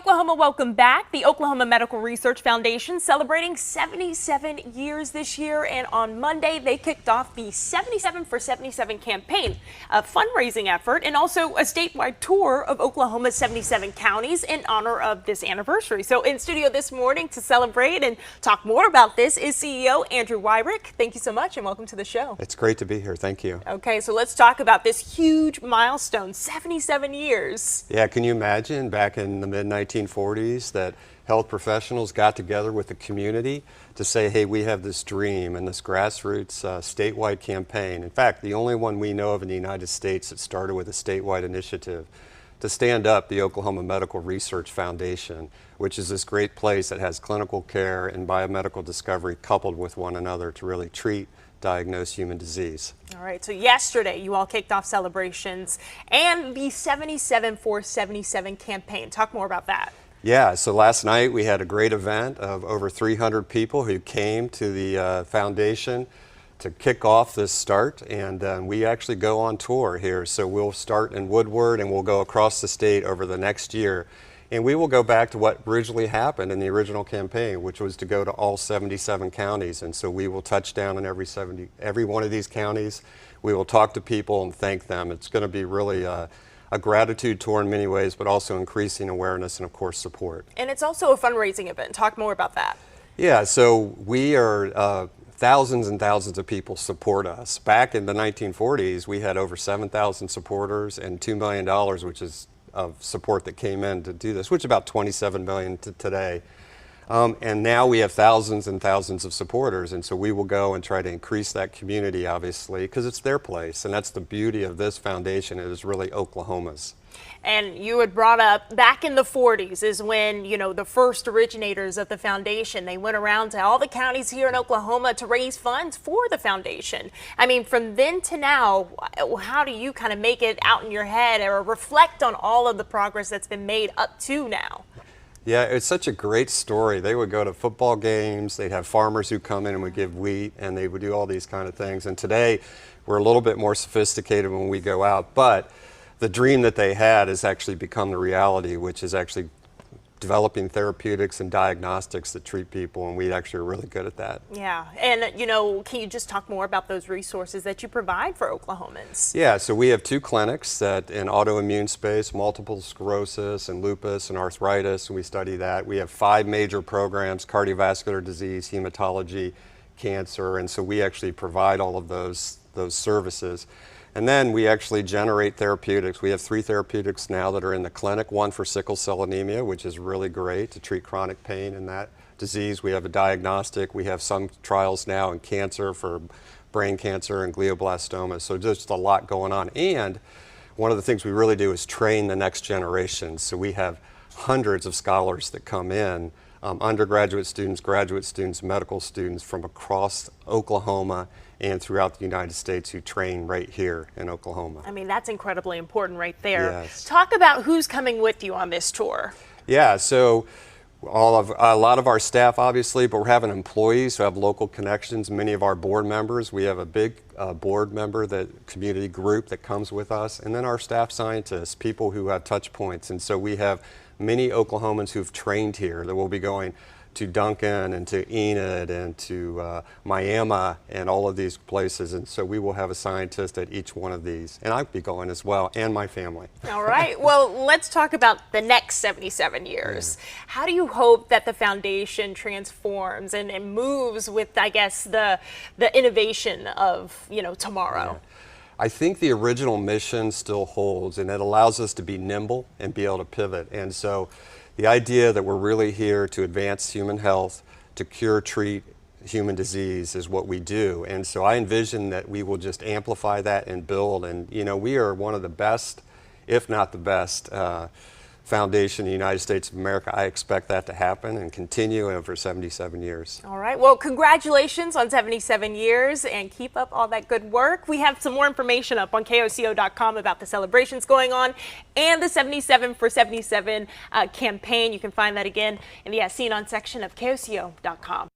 Oklahoma, welcome back. The Oklahoma Medical Research Foundation celebrating 77 years this year, and on Monday they kicked off the 77 for 77 campaign, a fundraising effort and also a statewide tour of Oklahoma's 77 counties in honor of this anniversary. So in studio this morning to celebrate and talk more about this is CEO Andrew Wyrick. Thank you so much and welcome to the show. It's great to be here. Thank you. Okay, so let's talk about this huge milestone, 77 years. Yeah, can you imagine back in the mid-1940s that health professionals got together with the community to say, hey, we have this dream and this grassroots statewide campaign. In fact, the only one we know of in the United States that started with a statewide initiative to stand up the Oklahoma Medical Research Foundation, which is this great place that has clinical care and biomedical discovery coupled with one another to really treat, diagnose human disease. All right, so yesterday you all kicked off celebrations and the 77 for 77 campaign. Talk more about that. Yeah, so last night we had a great event of over 300 people who came to the foundation to kick off this start, and we actually go on tour here. So we'll start in Woodward and we'll go across the state over the next year. And we will go back to what originally happened in the original campaign, which was to go to all 77 counties. And so we will touch down in every one of these counties. We will talk to people and thank them. It's going to be really a gratitude tour in many ways, but also increasing awareness and, of course, support. And it's also a fundraising event. Talk more about that. Yeah, so we are thousands and thousands of people support us. Back in the 1940s, we had over 7,000 supporters and $2 million, which is of support that came in to do this, which is about 27 million to today. And now we have thousands and thousands of supporters, and so we will go and try to increase that community, obviously, because it's their place, and that's the beauty of this foundation. It is really Oklahoma's. And you had brought up back in the 40s is when, you know, the first originators of the foundation, they went around to all the counties here in Oklahoma to raise funds for the foundation. I mean, from then to now, how do you kind of make it out in your head or reflect on all of the progress that's been made up to now? Yeah, it's such a great story. They would go to football games, they'd have farmers who come in and would give wheat, and they would do all these kind of things. And today, we're a little bit more sophisticated when we go out, but the dream that they had has actually become the reality, which is actually developing therapeutics and diagnostics that treat people, and we actually are really good at that. Yeah, and you know, can you just talk more about those resources that you provide for Oklahomans? Yeah, so we have two clinics that in autoimmune space, multiple sclerosis and lupus and arthritis, and we study that. We have 5 major programs: cardiovascular disease, hematology, cancer, and so we actually provide all of those services. And then we actually generate therapeutics. We have 3 therapeutics now that are in the clinic, one for sickle cell anemia, which is really great to treat chronic pain in that disease. We have a diagnostic. We have some trials now in cancer for brain cancer and glioblastoma. So just a lot going on. And one of the things we really do is train the next generation. So we have hundreds of scholars that come in, undergraduate students, graduate students, medical students from across Oklahoma and throughout the United States who train right here in Oklahoma. I mean, that's incredibly important right there. Yes. Talk about who's coming with you on this tour. Yeah, so a lot of our staff, obviously, but we're having employees who have local connections. Many of our board members, we have a big board member, that community group that comes with us, and then our staff scientists, people who have touch points. And so we have many Oklahomans who've trained here that will be going to Duncan and to Enid and to Miami and all of these places. And so we will have a scientist at each one of these. And I'll be going as well, and my family. All right. Well, let's talk about the next 77 years. Yeah. How do you hope that the foundation transforms and moves with, I guess, the innovation of, you know, tomorrow? Yeah. I think the original mission still holds, and it allows us to be nimble and be able to pivot. And so the idea that we're really here to advance human health, to cure, treat human disease is what we do. And so I envision that we will just amplify that and build. And, you know, we are one of the best, if not the best, foundation in the United States of America. I expect that to happen and continue over 77 years. All right. Well, congratulations on 77 years and keep up all that good work. We have some more information up on KOCO.com about the celebrations going on and the 77 for 77 campaign. You can find that again in the As Seen On section of KOCO.com.